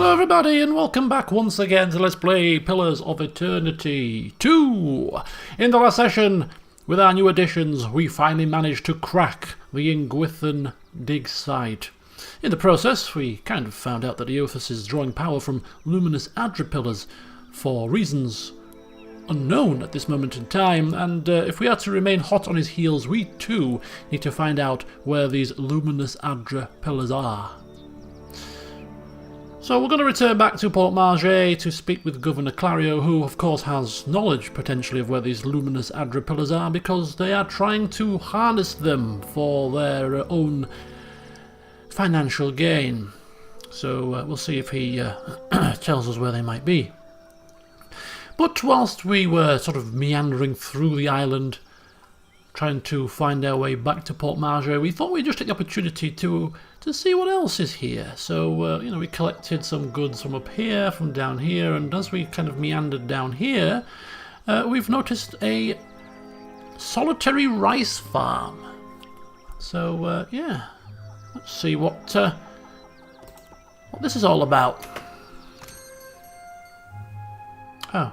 Hello everybody and welcome back once again to Let's Play Pillars of Eternity 2! In the last session, with our new additions, we finally managed to crack the Ingwithan dig site. In the process, we kind of found out that Eothas is drawing power from luminous Adra pillars for reasons unknown at this moment in time, and if we are to remain hot on his heels, we too need to find out where these luminous Adra pillars are. So we're going to return back to Port Maje to speak with Governor Clario, who of course has knowledge potentially of where these luminous Adra pillars are, because they are trying to harness them for their own financial gain. So we'll see if he tells us where they might be. But whilst we were sort of meandering through the island, trying to find our way back to Port Maje, we thought we'd just take the opportunity to see what else is here. So, you know, we collected some goods from up here, from down here, and as we kind of meandered down here, we've noticed a solitary rice farm. So, yeah, let's see what this is all about. Oh.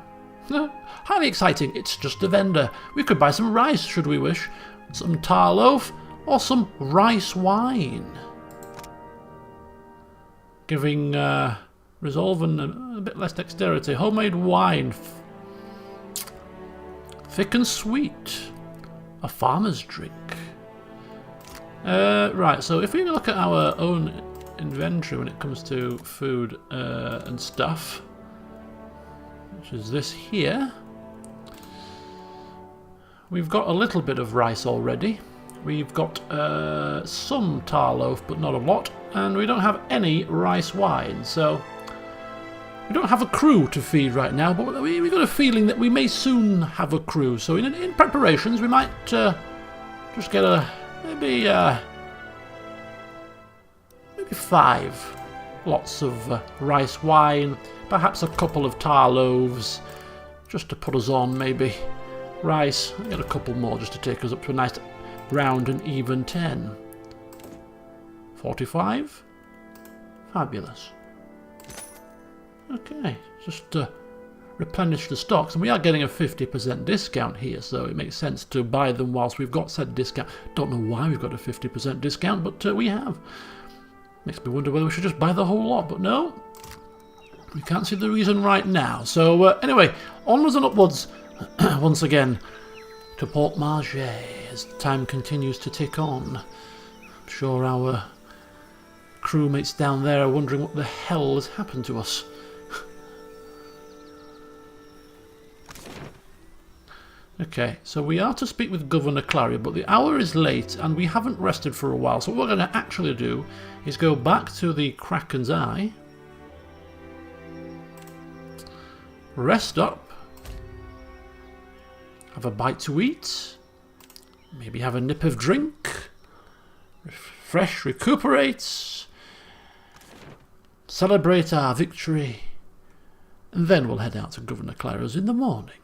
Highly exciting. It's just a vendor. We could buy some rice, should we wish. Some tar loaf, or some rice wine. Giving resolve and a bit less dexterity. Homemade wine. Thick and sweet. A farmer's drink. Right, so if we look at our own inventory when it comes to food and stuff, which is this here, we've got a little bit of rice already. We've got some tar loaf, but not a lot, and we don't have any rice wine, so we don't have a crew to feed right now, but we've got a feeling that we may soon have a crew. So in preparations, we might just get maybe 5 lots of rice wine, perhaps a couple of tar loaves, just to put us on, maybe. Rice, I'll get a couple more just to take us up to a nice round and even 10. 45? Fabulous. Okay, just replenish the stocks, and we are getting a 50% discount here, so it makes sense to buy them whilst we've got said discount. Don't know why we've got a 50% discount, but we have. Makes me wonder whether we should just buy the whole lot, but no. We can't see the reason right now. So anyway, onwards and upwards once again to Port Maje as time continues to tick on. I'm sure our crewmates down there are wondering what the hell has happened to us. Okay, so we are to speak with Governor Clario, but the hour is late and we haven't rested for a while. So what we're going to actually do is go back to the Kraken's Eye, rest up, have a bite to eat, maybe have a nip of drink, refresh, recuperate, celebrate our victory, and then we'll head out to Governor Clario's in the morning.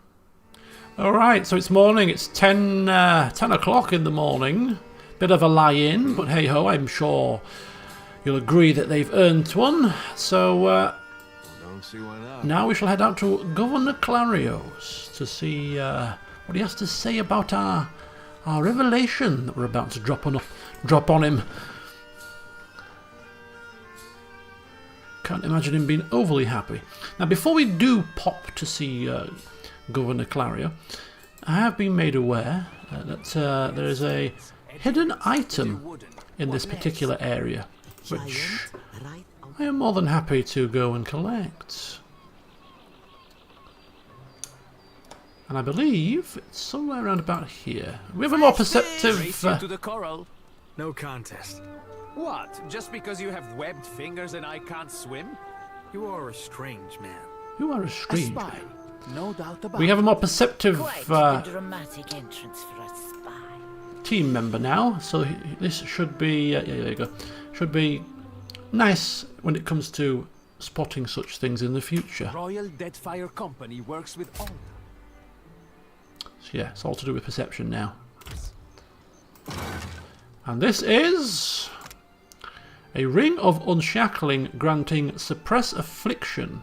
Alright, so it's morning, it's 10 o'clock in the morning. Bit of a lie-in, but hey-ho, I'm sure you'll agree that they've earned one. So, now we shall head out to Governor Clario's to see what he has to say about our revelation that we're about to drop on him. Can't imagine him being overly happy. Now, before we do pop to see Governor Clario, I have been made aware that there is a hidden item in this particular area, which I am more than happy to go and collect. And I believe it's somewhere around about here. We have a more perceptive... to the coral. No contest. What? Just because you have webbed fingers and I can't swim? You are a strange man. You are a A strange spy. man. No doubt about We have a more perceptive Quite a dramatic entrance for a spy. team member now, so this should be... yeah, there you go. Should be nice when it comes to spotting such things in the future. Royal Deadfire Company works with all. So yeah, it's all to do with perception now. And this is A ring of unshackling granting suppress affliction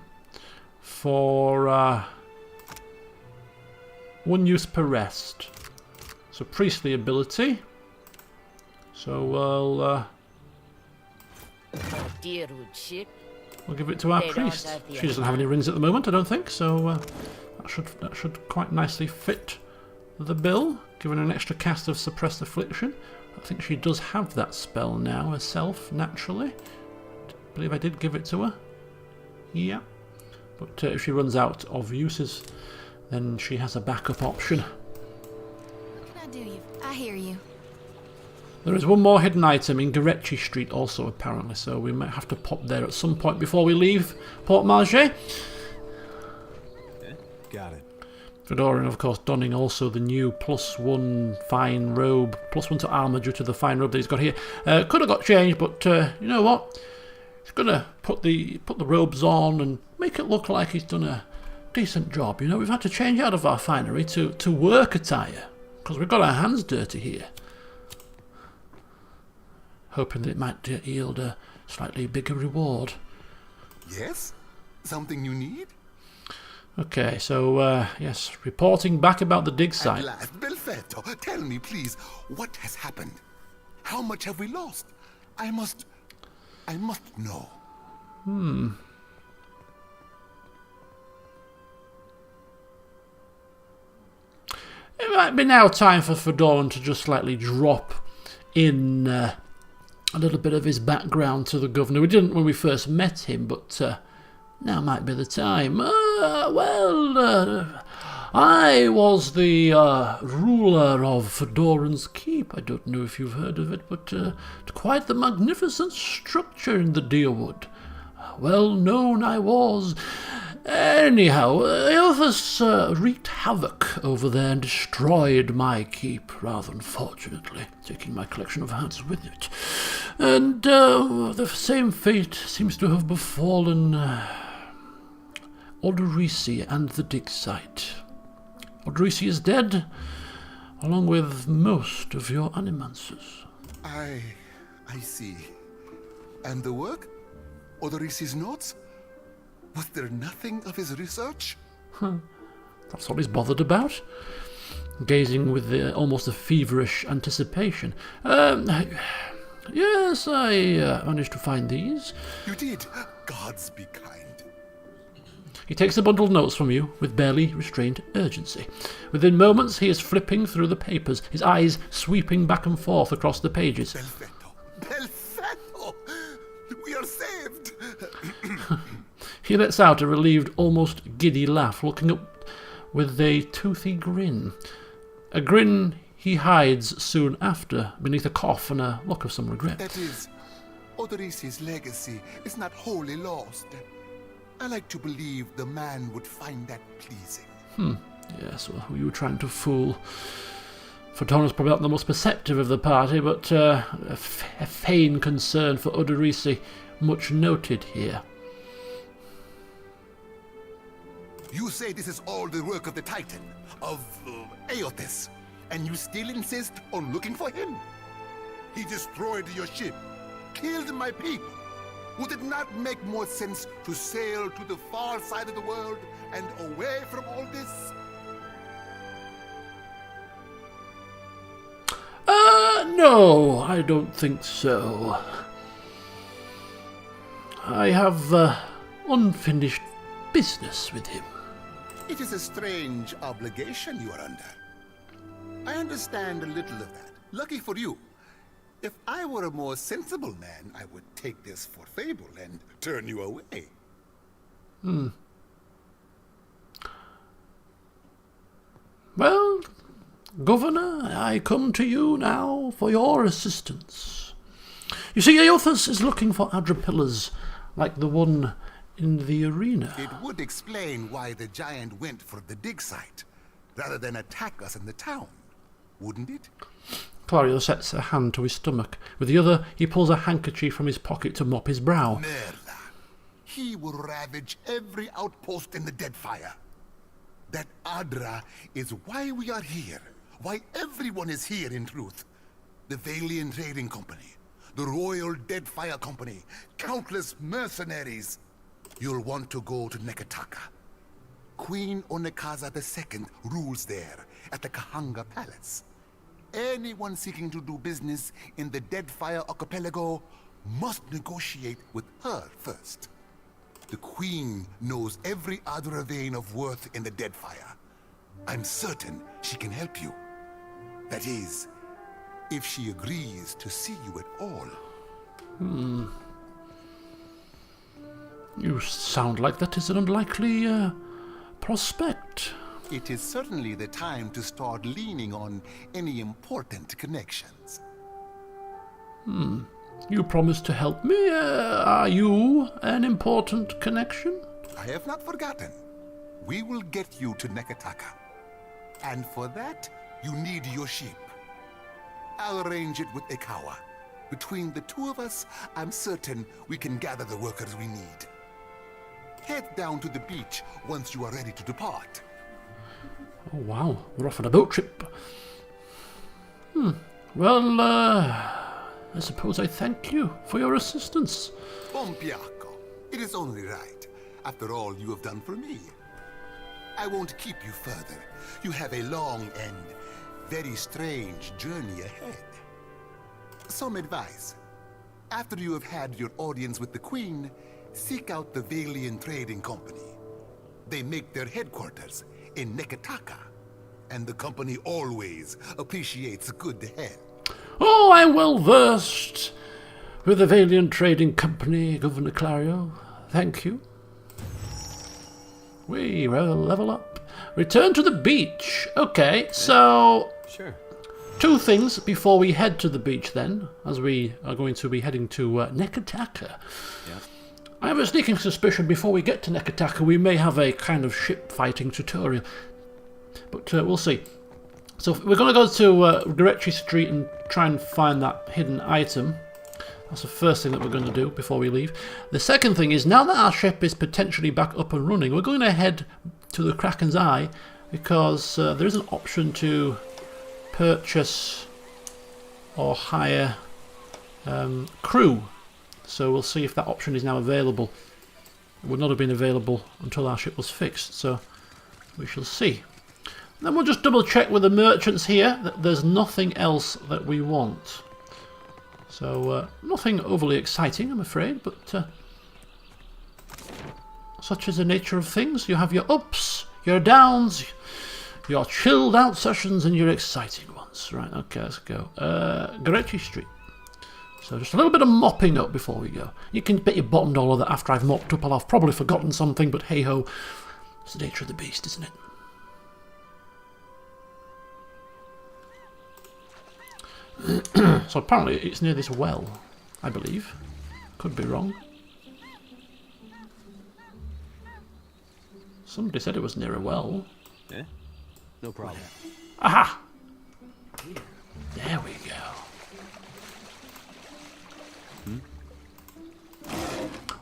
for 1 use per rest. So priestly ability. So we'll Dear old ship. we'll give it to our They don't priest. have the She doesn't have any rings at the moment, I don't think. So that should quite nicely fit the bill. Given an extra cast of suppressed affliction. I think she does have that spell now herself, naturally. I believe I did give it to her. Yeah. But if she runs out of uses, then she has a backup option. What can I do you? I hear you. There is one more hidden item in Garechi Street also, apparently, so we might have to pop there at some point before we leave Port Maje. Got it. Fedoran, of course, donning also the new +1 fine robe, +1 to armour due to the fine robe that he's got here. Could have got changed, but you know what? He's gonna put the robes on and make it look like he's done a decent job. You know, we've had to change out of our finery to work attire because we've got our hands dirty here. Hoping that it might yield a slightly bigger reward. Yes? Something you need? Okay, so yes, reporting back about the dig At site. last, Belfetto, tell me please, what has happened? How much have we lost? I must know. It might be now time for Fedoran to just slightly drop in a little bit of his background to the governor. We didn't when we first met him, but now might be the time. I was the ruler of Fedoran's Keep. I don't know if you've heard of it, but quite the magnificent structure in the Deerwood. Well known I was. Anyhow, Eothas wreaked havoc over there and destroyed my keep, rather unfortunately, taking my collection of hats with it. And the same fate seems to have befallen Odorisi and the dig site. Odorisi is dead, along with most of your animances. I see. And the work? Odorisi's notes? Was there nothing of his research? That's all he's bothered about. Gazing with almost a feverish anticipation. Yes, I managed to find these. You did? Gods be kind. He takes the bundled notes from you with barely restrained urgency. Within moments, he is flipping through the papers, his eyes sweeping back and forth across the pages. Belfetto! Belfetto! We are saved! He lets out a relieved, almost giddy laugh, looking up with a toothy grin. A grin he hides soon after, beneath a cough and a look of some regret. That is, Odorisi's legacy is not wholly lost. I like to believe the man would find that pleasing. Yes, well, who are you trying to fool? Fedoran's probably not the most perceptive of the party, but a faint concern for Odorisi, much noted here. You say this is all the work of the Titan, of Eothas, and you still insist on looking for him? He destroyed your ship, killed my people. Would it not make more sense to sail to the far side of the world and away from all this? No, I don't think so. I have unfinished business with him. It is a strange obligation you are under. I understand a little of that. Lucky for you. If I were a more sensible man, I would take this for fable and turn you away. Well, Governor, I come to you now for your assistance. You see, Eothas is looking for Adripillas like the one in the arena. It would explain why the giant went for the dig site, rather than attack us in the town, wouldn't it? Clario sets a hand to his stomach. With the other, he pulls a handkerchief from his pocket to mop his brow. Merda. He will ravage every outpost in the Deadfire. That Adra is why we are here. Why everyone is here, in truth. The Valian Trading Company, the Royal Deadfire Company, countless mercenaries. You'll want to go to Nekataka. Queen Onekaza II rules there, at the Kahanga Palace. Anyone seeking to do business in the Deadfire Archipelago must negotiate with her first. The Queen knows every other vein of worth in the Deadfire. I'm certain she can help you. That is, if she agrees to see you at all. You sound like that is an unlikely prospect. It is certainly the time to start leaning on any important connections. You promised to help me. Are you an important connection? I have not forgotten. We will get you to Nekataka. And for that, you need your ship. I'll arrange it with Ikawa. Between the two of us, I'm certain we can gather the workers we need. Head down to the beach once you are ready to depart. Oh wow, we're off on a boat trip. Well, I suppose I thank you for your assistance. Pompiaco, it is only right. After all you have done for me. I won't keep you further. You have a long and very strange journey ahead. Some advice. After you have had your audience with the Queen, seek out the Valian Trading Company. They make their headquarters in Nekataka, and the company always appreciates a good head. Oh, I'm well versed with the Valiant Trading Company, Governor Clario. Thank you. We will level up. Return to the beach. Okay, so Sure. two things before we head to the beach then, as we are going to be heading to Nekataka. Yeah. I have a sneaking suspicion before we get to Nekataka we may have a kind of ship fighting tutorial. But we'll see. So we're going to go to Gorechi Street and try and find that hidden item. That's the first thing that we're going to do before we leave. The second thing is, now that our ship is potentially back up and running, we're going to head to the Kraken's Eye, because there is an option to purchase or hire crew. So we'll see if that option is now available. It would not have been available until our ship was fixed, so we shall see. Then we'll just double check with the merchants here that there's nothing else that we want. So nothing overly exciting, I'm afraid, but such is the nature of things. You have your ups, your downs, your chilled out sessions and your exciting ones. Right, okay, let's go. Gorechi Street. So just a little bit of mopping up before we go. You can bet your bottom dollar that after I've mopped up I'll have probably forgotten something, but hey ho, it's the nature of the beast, isn't it? So apparently it's near this well, I believe. Could be wrong. Somebody said it was near a well. Yeah? No problem. Aha! There we go.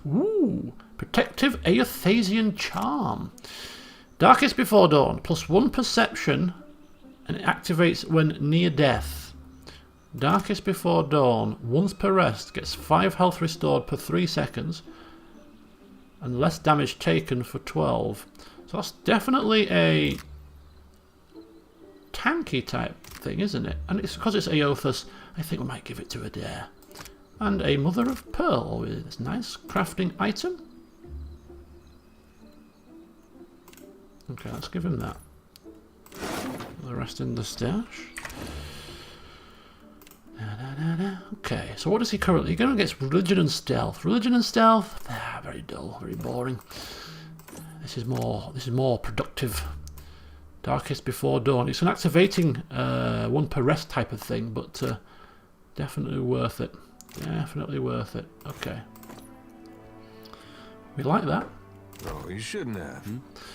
Ooh, Protective Aethasian Charm. Darkest Before Dawn, +1 perception, and it activates when near death. Darkest Before Dawn, once per rest, gets 5 health restored per 3 seconds, and less damage taken for 12. So that's definitely a tanky type thing, isn't it? And it's because it's Aothas, I think we might give it to Adair. And a Mother of Pearl with this nice crafting item. Okay, let's give him that. The rest in the stash. Okay, so what is he currently? He currently gets Religion and Stealth. Religion and Stealth, very dull, very boring. This is more productive. Darkest Before Dawn. It's an activating 1 per rest type of thing, but definitely worth it. Definitely worth it. Okay. We like that. Oh, you shouldn't have.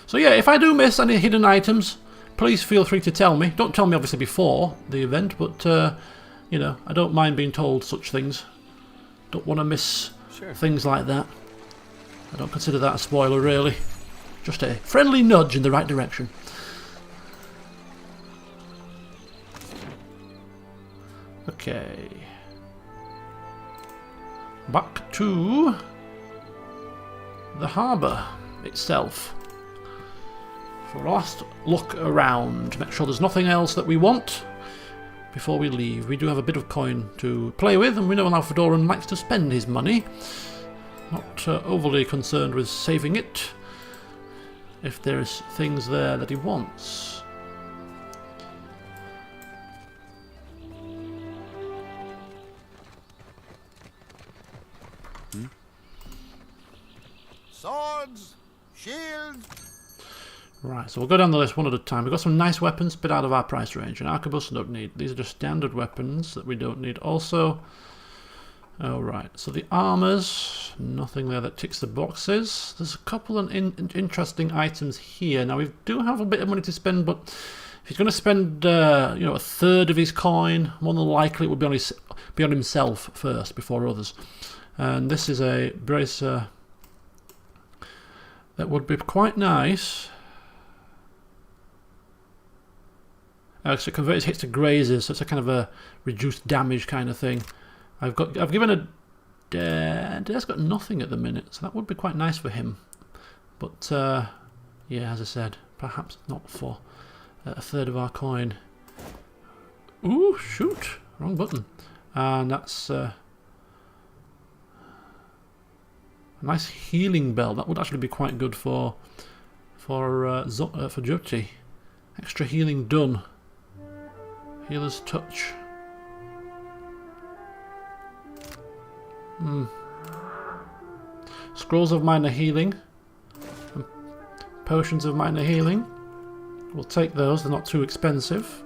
So yeah, if I do miss any hidden items, please feel free to tell me. Don't tell me obviously before the event, but you know, I don't mind being told such things. Don't want to miss things like that. I don't consider that a spoiler really. Just a friendly nudge in the right direction. Okay. back to the harbour itself for a last look around. Make sure there's nothing else that we want before we leave. We do have a bit of coin to play with, and we know how Fedoran likes to spend his money. Not overly concerned with saving it if there's things there that he wants. Swords, shields. Right, so we'll go down the list one at a time. We've got some nice weapons, bit out of our price range. An arquebus, don't need. These are just standard weapons that we don't need. Also, alright, so the armours, nothing there that ticks the boxes. There's a couple of interesting items here. Now, we do have a bit of money to spend, but if he's going to spend, you know, a third of his coin, more than likely it would be on himself first before others. And this is a bracer that would be quite nice. So it converts hits to grazes, so it's a kind of a reduced damage kind of thing. I've given a Dare's got nothing at the minute, so that would be quite nice for him. But yeah, as I said, perhaps not for a third of our coin. Ooh, shoot, wrong button. And that's a nice healing bell. That would actually be quite good for Jyoti. Extra healing done. Healer's touch. Scrolls of minor healing. And potions of minor healing. We'll take those, they're not too expensive.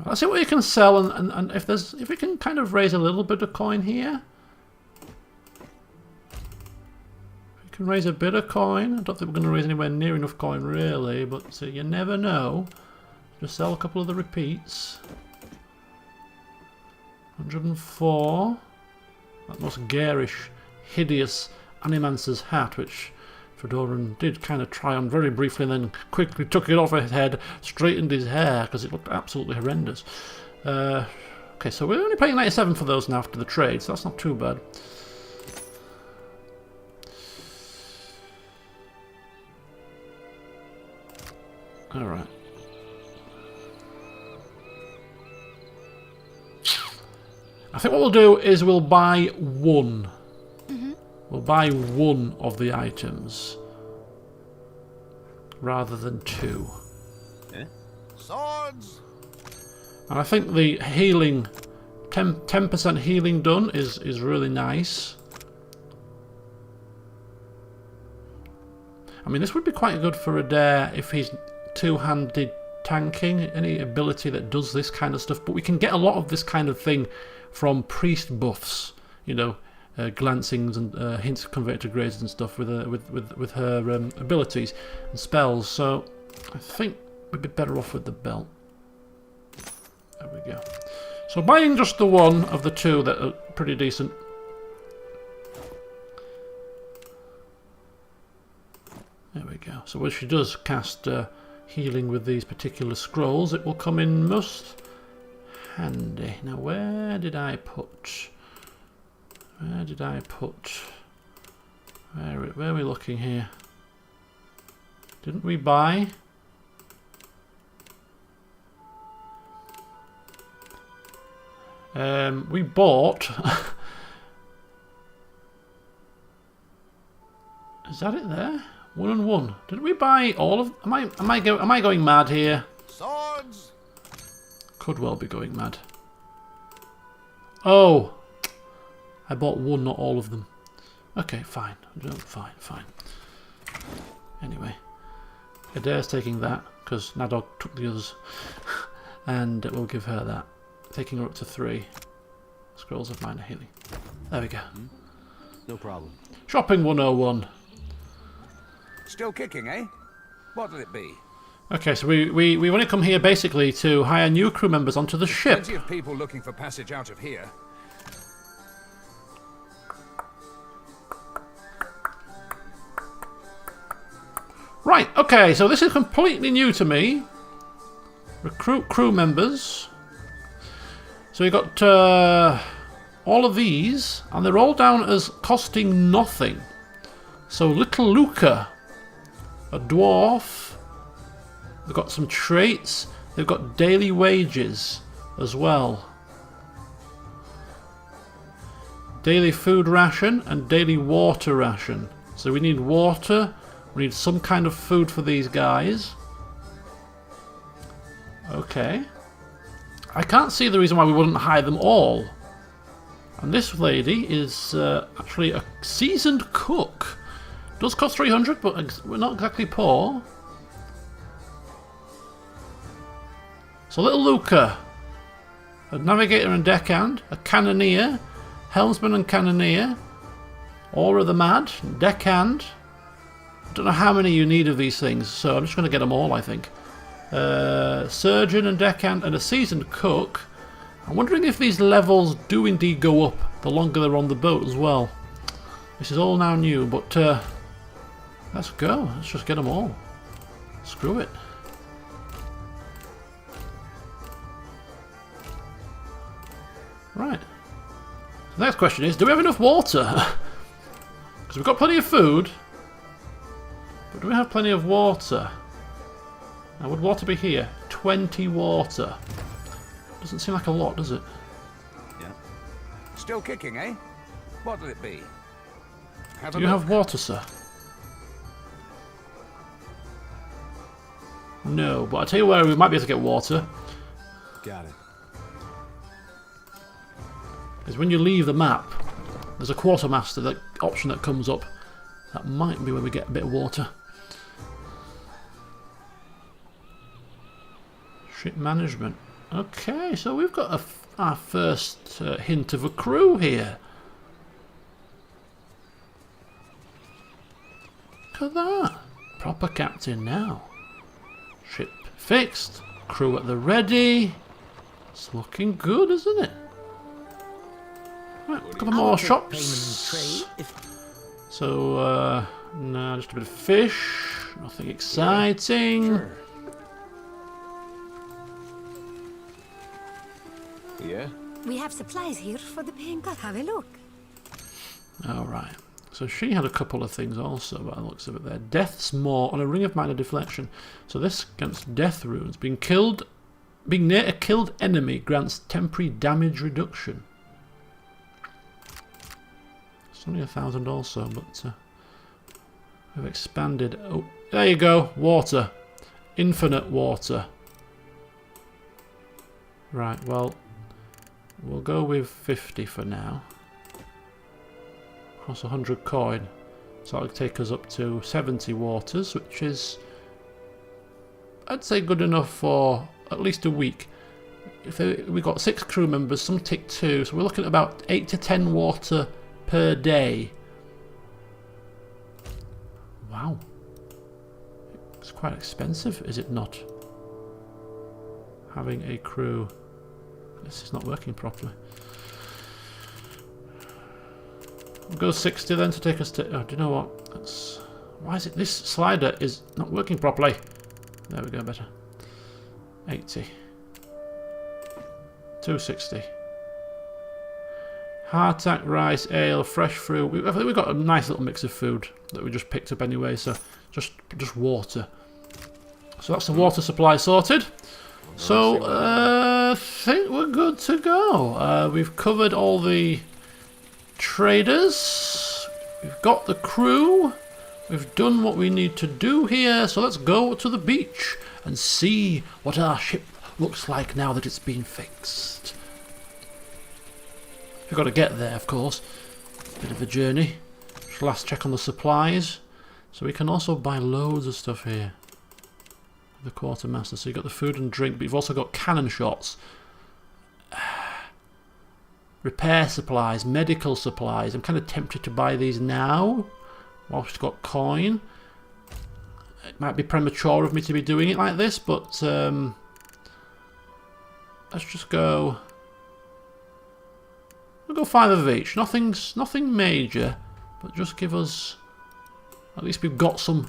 Let's see what you can sell, and if we can kind of raise a little bit of coin here. We can raise a bit of coin. I don't think we're going to raise anywhere near enough coin really, but you never know. Just sell a couple of the repeats. 104. That most garish, hideous Animancer's hat, which Fedoran did kind of try on very briefly and then quickly took it off his head, straightened his hair because it looked absolutely horrendous. Okay, so we're only paying 97 for those now after the trade, so that's not too bad. Alright. I think what we'll do is we'll buy one. We'll buy one of the items rather than two. Yeah. Swords. And I think the healing, 10% healing done is really nice. I mean, this would be quite good for Adair if he's two-handed tanking, any ability that does this kind of stuff. But we can get a lot of this kind of thing from priest buffs, you know, glancings and hints converted to grazes and stuff with her abilities and spells. So I think we'd be better off with the belt. There we go. So buying just the one of the two that are pretty decent. There we go. So when she does cast healing with these particular scrolls, it will come in most handy. Now where did I put? Where did I put? Where are we looking here? Didn't we buy? We bought. Is that it there? 1 and 1. Didn't we buy all of? Am I going mad here? Swords. Could well be going mad. Oh, I bought one, not all of them. Okay, fine. Fine. Anyway, Adair's taking that because Nadog took the others, and we'll give her that, taking her up to 3 scrolls of minor healing. There we go. No problem. Shopping 101. Still kicking, eh? What'll it be? Okay, so we want to come here basically to hire new crew members onto the ship. Plenty of people looking for passage out of here. Right, okay, so this is completely new to me. Recruit crew members. So we got all of these, and they're all down as costing nothing. So little Luca, a dwarf, they've got some traits, they've got daily wages as well. Daily food ration and daily water ration. So we need water, we need some kind of food for these guys. Okay. I can't see the reason why we wouldn't hire them all. And this lady is actually a seasoned cook. Does cost 300, but we're not exactly poor. So little Luca, a navigator and deckhand, a cannoneer, helmsman and cannoneer, Aura the Mad, deckhand. I don't know how many you need of these things, so I'm just going to get them all, I think. Surgeon and deckhand and a seasoned cook. I'm wondering if these levels do indeed go up the longer they're on the boat as well. This is all now new, but let's go. Let's just get them all. Screw it. Right. The next question is, do we have enough water? Because we've got plenty of food, but do we have plenty of water? Now, would water be here? 20 water. Doesn't seem like a lot, does it? Yeah. Still kicking, eh? What'll it be? Do you have water, sir? No, but I'll tell you where we might be able to get water. Got it. Is when you leave the map, there's a quartermaster option that comes up. That might be where we get a bit of water. Ship management. Okay, so we've got our first hint of a crew here. Look at that. Proper captain now. Ship fixed. Crew at the ready. It's looking good, isn't it? Right, a couple more shops. So, no, just a bit of fish. Nothing exciting. Sure. Yeah? We have supplies here for the paying god. Have a look. Alright. So she had a couple of things also by the looks of it there. Death's Maw on a ring of minor deflection. So this against death runes. Being near a killed enemy grants temporary damage reduction. It's only 1,000 also, but we've expanded. Oh, there you go. Water. Infinite water. Right, well, we'll go with 50 for now. Costs 100 coin. So that'll take us up to 70 waters, which is, I'd say, good enough for at least a week. We've got 6 crew members, some tick 2, so we're looking at about 8 to 10 water per day. Wow. It's quite expensive, is it not? Having a crew. This is not working properly. We'll go 60 then to take us to... Oh, do you know what? Why is it... This slider is not working properly. There we go, better. 80. 260. Hardtack, rice, ale, fresh fruit. I think we've got a nice little mix of food that we just picked up anyway, so just water. So that's the water supply sorted. So, I think we're good to go. We've covered all the traders. We've got the crew. We've done what we need to do here. So let's go to the beach and see what our ship looks like now that it's been fixed. We've got to get there, of course. Bit of a journey. Just last check on the supplies. So we can also buy loads of stuff here. The quartermaster. So you've got the food and drink, but you've also got cannon shots. Repair supplies, medical supplies. I'm kind of tempted to buy these now whilst we've got coin. It might be premature of me to be doing it like this, but let's just go. We'll go 5 of each. Nothing major, but just give us. At least we've got some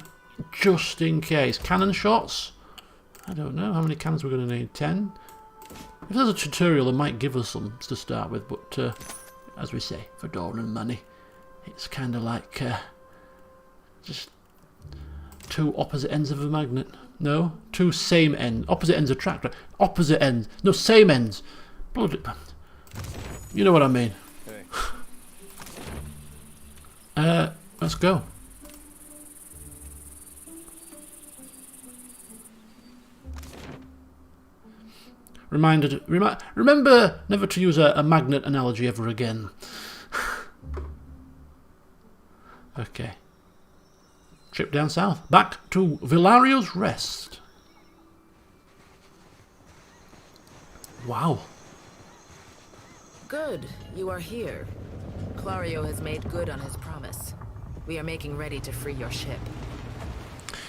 just in case. Cannon shots. I don't know how many cannons we're going to need. 10. If there's a tutorial, it might give us some to start with, but as we say, Fedoran money. It's kind of like just two opposite ends of a magnet. No, two same ends. Opposite ends attract. Opposite ends. No, same ends. Bloody. You know what I mean. Let's go. Remember never to use a magnet analogy ever again. Okay. Trip down south. Back to Villario's Rest. Wow. Good, you are here. Clario has made good on his promise. We are making ready to free your ship.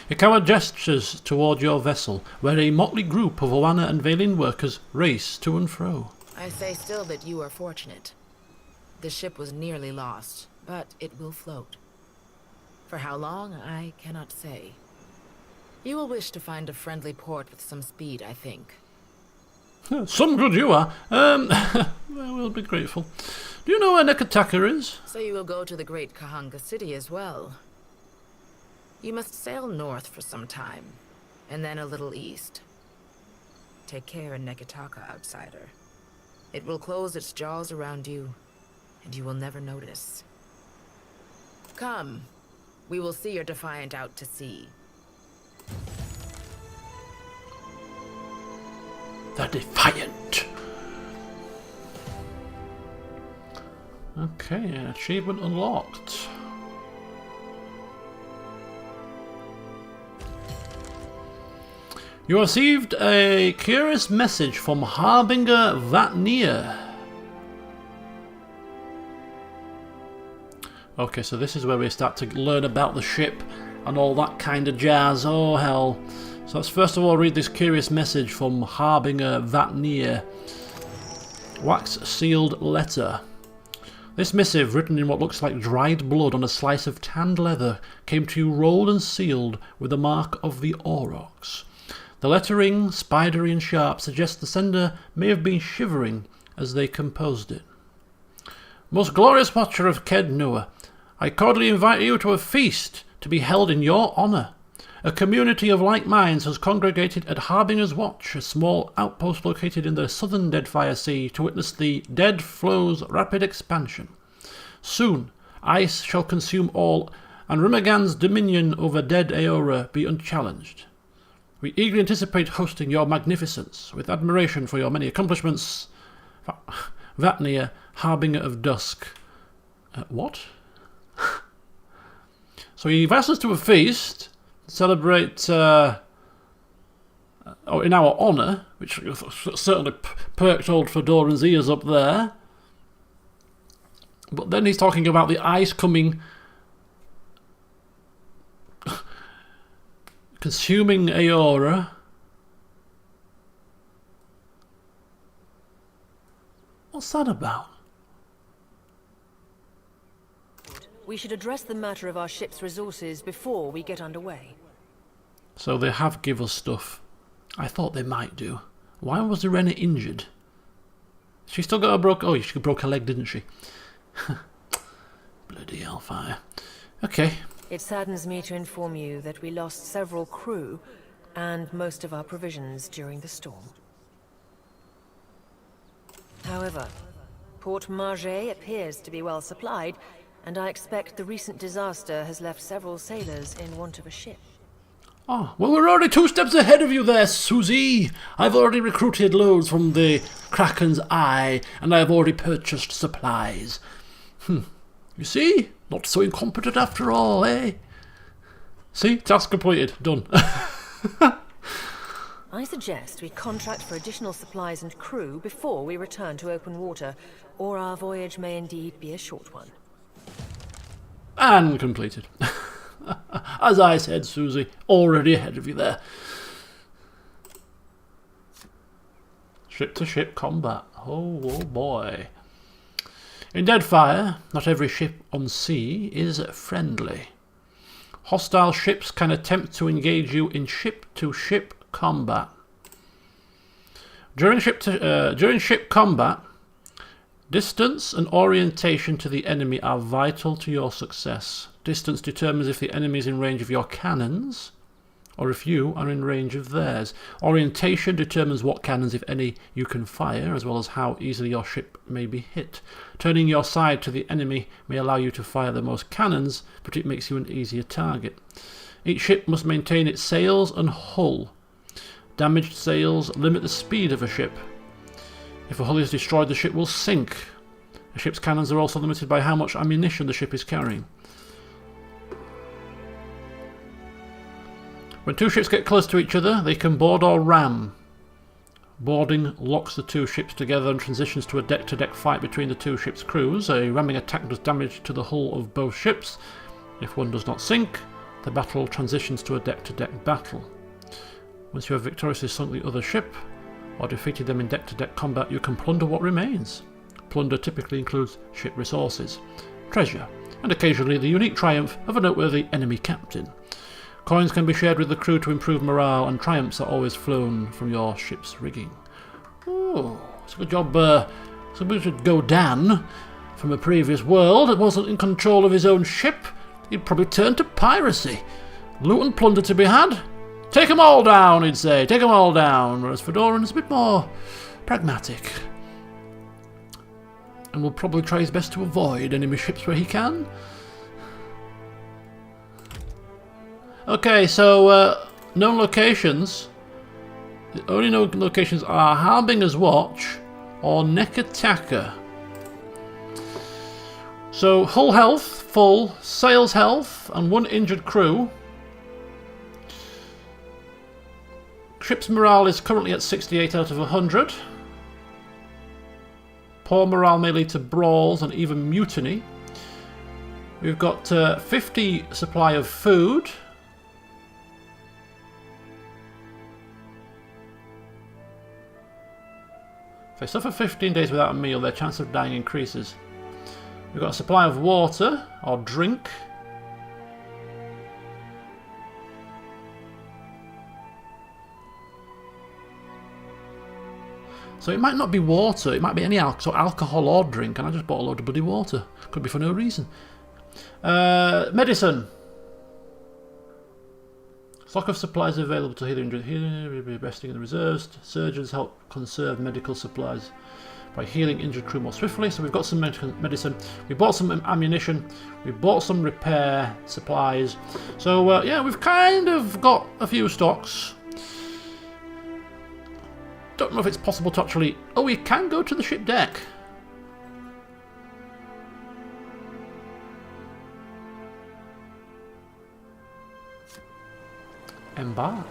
Ikawa gestures toward your vessel, where a motley group of Oana and Valine workers race to and fro. I say still that you are fortunate. The ship was nearly lost, but it will float. For how long, I cannot say. You will wish to find a friendly port with some speed, I think. Some good you are. We'll be grateful. Do you know where Nekataka is? So you will go to the great Kahanga city as well. You must sail north for some time, and then a little east. Take care in Nekataka, outsider. It will close its jaws around you, and you will never notice. Come, we will see your Defiant out to sea. The Defiant. Okay, achievement unlocked. You received a curious message from Harbinger Vatnir. Okay, so this is where we start to learn about the ship and all that kind of jazz. Oh, hell. So let's first of all read this curious message from Harbinger Vatnir. Wax-sealed letter. This missive, written in what looks like dried blood on a slice of tanned leather, came to you rolled and sealed with the mark of the Aurochs. The lettering, spidery and sharp, suggests the sender may have been shivering as they composed it. Most glorious watcher of Ked Nua, I cordially invite you to a feast to be held in your honour. A community of like minds has congregated at Harbinger's Watch, a small outpost located in the southern Deadfire Sea, to witness the Dead Flow's rapid expansion. Soon, ice shall consume all, and Rimagan's dominion over Dead Aora be unchallenged. We eagerly anticipate hosting your magnificence, with admiration for your many accomplishments. Vatnir, Harbinger of Dusk. What? So he invites us to a feast, celebrate in our honour, which certainly perked old Fedoran's ears up there. But then he's talking about the ice coming, consuming Aora. What's that about? We should address the matter of our ship's resources before we get underway. So they have give us stuff. I thought they might do. Why was Irena injured? She still got she broke her leg, didn't she? Bloody hellfire. Okay. It saddens me to inform you that we lost several crew and most of our provisions during the storm. However, Port Maje appears to be well supplied, and I expect the recent disaster has left several sailors in want of a ship. Oh, well, we're already 2 steps ahead of you there, Susie. I've already recruited loads from the Kraken's Eye, and I've already purchased supplies. You see? Not so incompetent after all, eh? See? Task completed. Done. I suggest we contract for additional supplies and crew before we return to open water, or our voyage may indeed be a short one. And completed. As I said, Susie, already ahead of you there. Ship-to-ship combat. Oh boy. In Deadfire, not every ship on sea is friendly. Hostile ships can attempt to engage you in ship-to-ship combat. During ship combat, Distance and orientation to the enemy are vital to your success. Distance determines if the enemy is in range of your cannons, or if you are in range of theirs. Orientation determines what cannons, if any, you can fire, as well as how easily your ship may be hit. Turning your side to the enemy may allow you to fire the most cannons, but it makes you an easier target. Each ship must maintain its sails and hull. Damaged sails limit the speed of a ship. If a hull is destroyed, the ship will sink. A ship's cannons are also limited by how much ammunition the ship is carrying. When two ships get close to each other, they can board or ram. Boarding locks the two ships together and transitions to a deck-to-deck fight between the two ships' crews. A ramming attack does damage to the hull of both ships. If one does not sink, the battle transitions to a deck-to-deck battle. Once you have victoriously sunk the other ship, or defeated them in deck-to-deck combat, you can plunder what remains. Plunder typically includes ship resources, treasure, and occasionally the unique triumph of a noteworthy enemy captain. Coins can be shared with the crew to improve morale, and triumphs are always flown from your ship's rigging. Oh, it's a good job. Somebody should go Dan from a previous world that wasn't in control of his own ship. He'd probably turn to piracy. Loot and plunder to be had. Take 'em all down, he'd say. Take 'em all down. Whereas Fedoran's a bit more pragmatic. And will probably try his best to avoid enemy ships where he can. Okay, so known locations. The only known locations are Harbinger's Watch or Nekataka. So hull health, full, sails health, and 1 injured crew. Ship's morale is currently at 68 out of 100. Poor morale may lead to brawls and even mutiny. We've got 50 supply of food. If they suffer 15 days without a meal, their chance of dying increases. We've got a supply of water or drink. So it might not be water, it might be any alcohol or drink, and I just bought a load of bloody water. Could be for no reason. Medicine. Stock of supplies available to heal injured. Resting in the reserves. Surgeons help conserve medical supplies by healing injured crew more swiftly. So we've got some medicine. We bought some ammunition. We bought some repair supplies. So yeah, we've kind of got a few stocks. Don't know if it's possible to actually... Oh, we can go to the ship deck. Embark.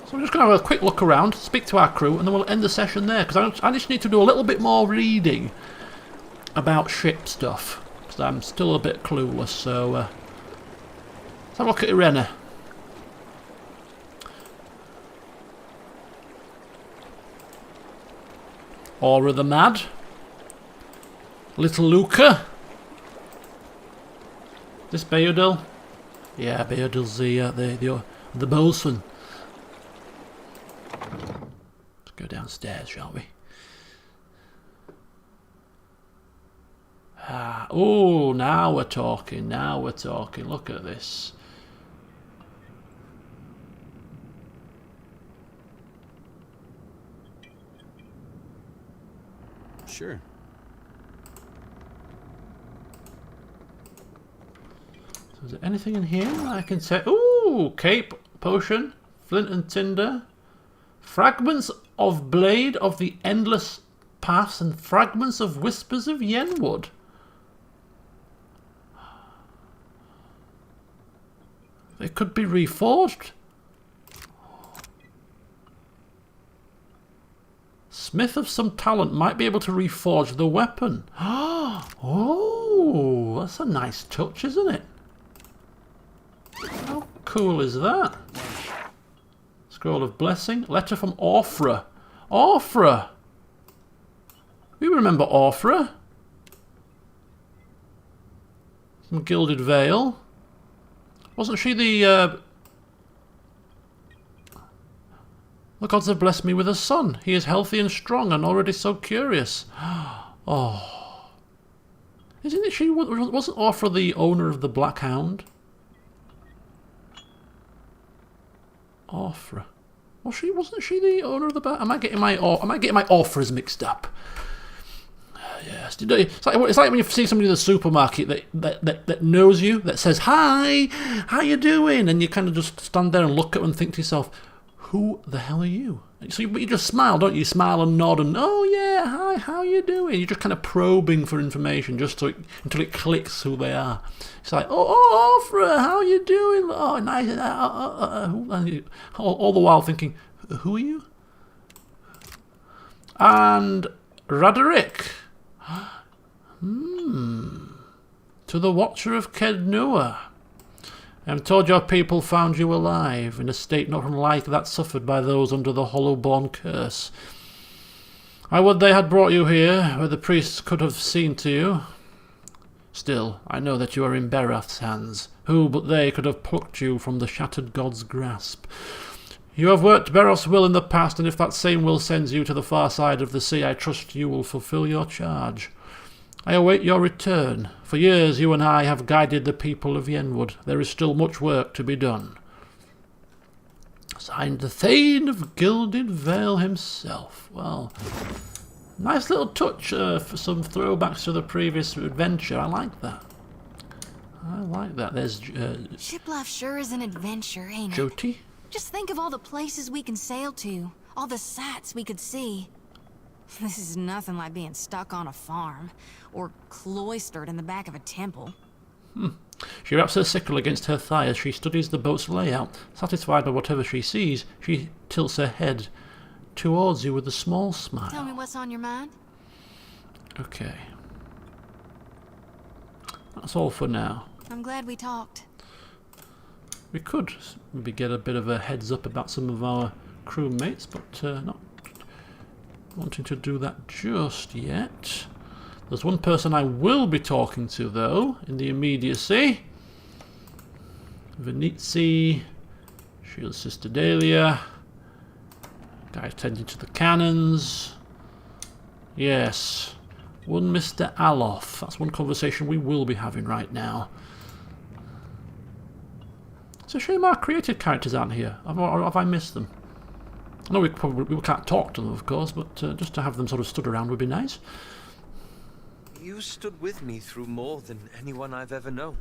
So we're just going to have a quick look around, speak to our crew, and then we'll end the session there, because I just need to do a little bit more reading about ship stuff, because I'm still a bit clueless. So let's have a look at Irena. Aura the Mad. Little Luca. This Beodil? Yeah, Beodil's the bosun. Let's go downstairs, shall we? Ah, oh, now we're talking. Now we're talking. Look at this. Sure. So is there anything in here I can say? Ooh, cape, potion, flint and tinder, fragments of blade of the endless paths, and fragments of whispers of Yenwood. They could be reforged. Smith of some talent might be able to reforge the weapon. Oh, that's a nice touch, isn't it? How cool is that? Scroll of Blessing. Letter from Ofra. Ofra! We remember Ofra. Some Gilded Veil. Wasn't she the The gods have blessed me with a son. He is healthy and strong and already so curious. Oh. Isn't it she? Wasn't Ofra the owner of the Black Hound? Ofra. Wasn't she the owner of the Black? Am I getting my Ofras mixed up? Yes. It's like when you see somebody in the supermarket that knows you, that says, "Hi, how you doing?" And you kind of just stand there and look at them and think to yourself, "Who the hell are you?" So you just smile, don't you? Smile and nod and, "Oh yeah, hi, how you doing?" You're just kind of probing for information just until it clicks who they are. It's like, "Oh, Ofra, how you doing? Oh, nice." All the while thinking, "Who are you?" And Raderick. To the Watcher of Kednua. I am told your people found you alive, in a state not unlike that suffered by those under the Hollowborn curse. I would they had brought you here, where the priests could have seen to you. Still, I know that you are in Berath's hands. Who but they could have plucked you from the shattered god's grasp? You have worked Berath's will in the past, and if that same will sends you to the far side of the sea, I trust you will fulfill your charge. I await your return. For years you and I have guided the people of Yenwood. There is still much work to be done. Signed, the Thane of Gilded Vale himself. Well, nice little touch for some throwbacks to the previous adventure. I like that. I like that. There's Ship life sure is an adventure, ain't it? Jyoti. Just think of all the places we can sail to, all the sights we could see. This is nothing like being stuck on a farm, or cloistered in the back of a temple. She wraps her sickle against her thigh as she studies the boat's layout. Satisfied by whatever she sees, she tilts her head towards you with a small smile. Tell me what's on your mind? Okay. That's all for now. I'm glad we talked. We could maybe get a bit of a heads up about some of our crewmates, but not wanting to do that just yet. There's one person I will be talking to, though, in the immediacy. Venitzi, Shield's sister Dahlia, guy tending to the cannons. Yes, one Mr. Alof. That's one conversation we will be having right now. It's a shame our creative characters aren't here. Or have I missed them? I know we can't talk to them, of course, but just to have them sort of stood around would be nice. You stood with me through more than anyone I've ever known.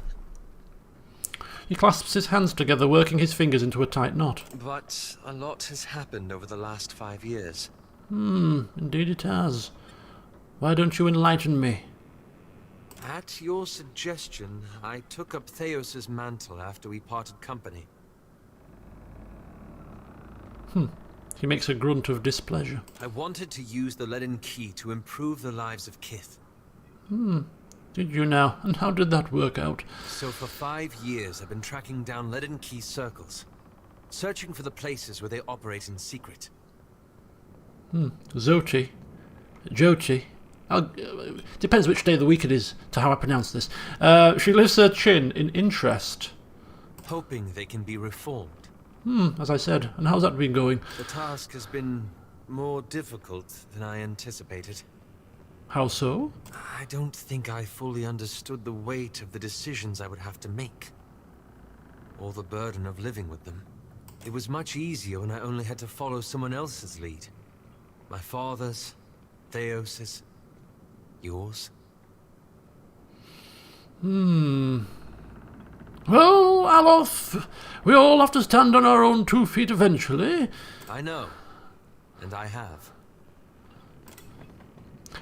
He clasps his hands together, working his fingers into a tight knot. But a lot has happened over the last 5 years. Indeed it has. Why don't you enlighten me? At your suggestion, I took up Theos's mantle after we parted company. He makes a grunt of displeasure. I wanted to use the Leaden Key to improve the lives of Kith. Did you now? And how did that work out? So for 5 years, I've been tracking down Leaden Key circles, searching for the places where they operate in secret. Jyoti. Depends which day of the week it is to how I pronounce this. She lifts her chin in interest. Hoping they can be reformed. As I said. And how's that been going? The task has been more difficult than I anticipated. How so? I don't think I fully understood the weight of the decisions I would have to make, or the burden of living with them. It was much easier when I only had to follow someone else's lead. My father's, Theos's, yours. Well, Alof, we all have to stand on our own 2 feet eventually. I know, and I have.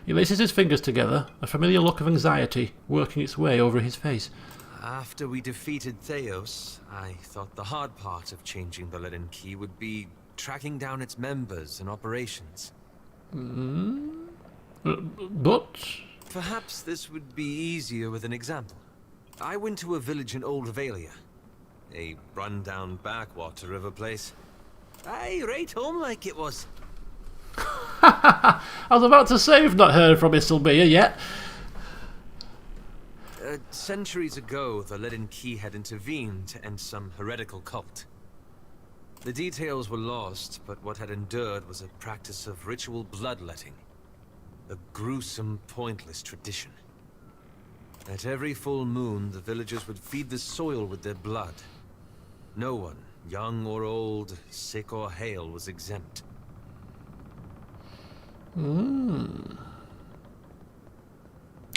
He laces his fingers together, a familiar look of anxiety working its way over his face. After we defeated Theos, I thought the hard part of changing the Leaden Key would be tracking down its members and operations. But... Perhaps this would be easier with an example. I went to a village in Old Valia, a run-down backwater of a place. Aye, right home like it was. I was about to say you've not heard from Isselbeer yet. Centuries ago, the Leaden Key had intervened to end some heretical cult. The details were lost, but what had endured was a practice of ritual bloodletting. A gruesome, pointless tradition. At every full moon, the villagers would feed the soil with their blood. No one, young or old, sick or hale, was exempt. And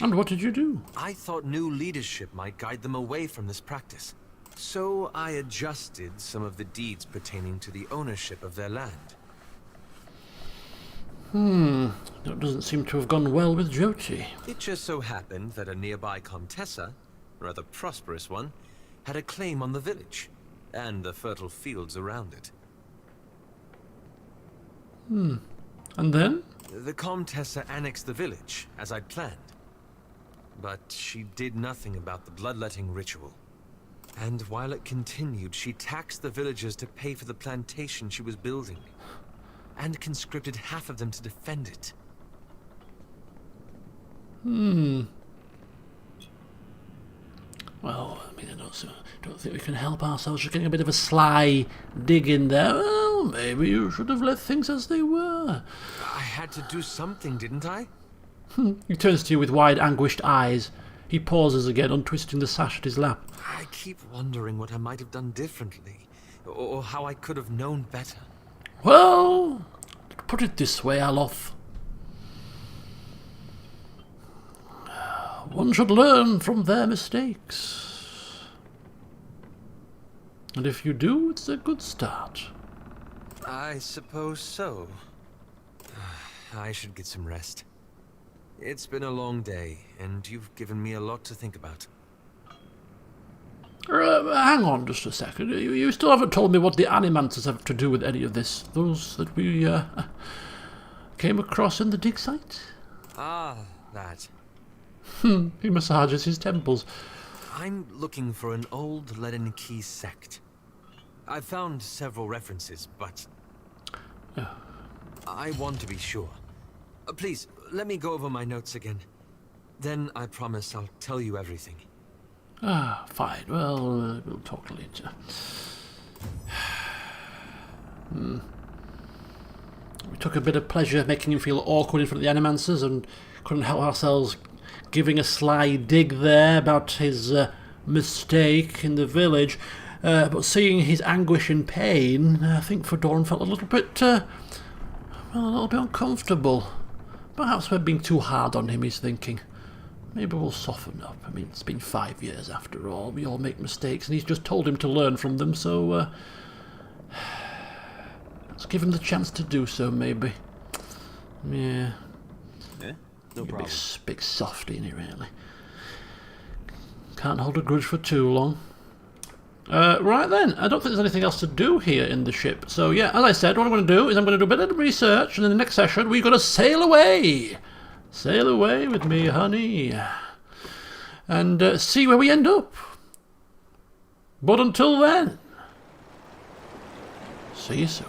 what did you do? I thought new leadership might guide them away from this practice. So I adjusted some of the deeds pertaining to the ownership of their land. That doesn't seem to have gone well with Jyoti. It just so happened that a nearby Comtessa, a rather prosperous one, had a claim on the village, and the fertile fields around it. And then? The Comtessa annexed the village, as I'd planned. But she did nothing about the bloodletting ritual. And while it continued, she taxed the villagers to pay for the plantation she was building, and conscripted half of them to defend it. Well, I mean, I don't think we can help ourselves. Just getting a bit of a sly dig in there. Well, maybe you should have left things as they were. I had to do something, didn't I? He turns to you with wide, anguished eyes. He pauses again, untwisting the sash at his lap. I keep wondering what I might have done differently, or how I could have known better. Well, put it this way, Aloth. One should learn from their mistakes. And if you do, it's a good start. I suppose so. I should get some rest. It's been a long day, and you've given me a lot to think about. Hang on just a second. You still haven't told me what the animanters have to do with any of this. Those that we came across in the dig site? Ah, that. He massages his temples. I'm looking for an old Leaden Key sect. I've found several references, but I want to be sure. Please, let me go over my notes again. Then I promise I'll tell you everything. Fine. Well, we'll talk later. We took a bit of pleasure making him feel awkward in front of the animancers and couldn't help ourselves giving a sly dig there about his mistake in the village. But seeing his anguish and pain, I think Fedoran felt a little bit uncomfortable. Perhaps we're being too hard on him, he's thinking. Maybe we'll soften up. I mean, it's been 5 years after all. We all make mistakes, and he's just told him to learn from them, so let's give him the chance to do so, maybe. Yeah. No problem. Big softy, isn't he, really? Can't hold a grudge for too long. Right then, I don't think there's anything else to do here in the ship. So yeah, as I said, what I'm going to do is I'm going to do a bit of research, and in the next session we're going to sail away. Sail away with me, honey. And see where we end up. But until then, see you soon.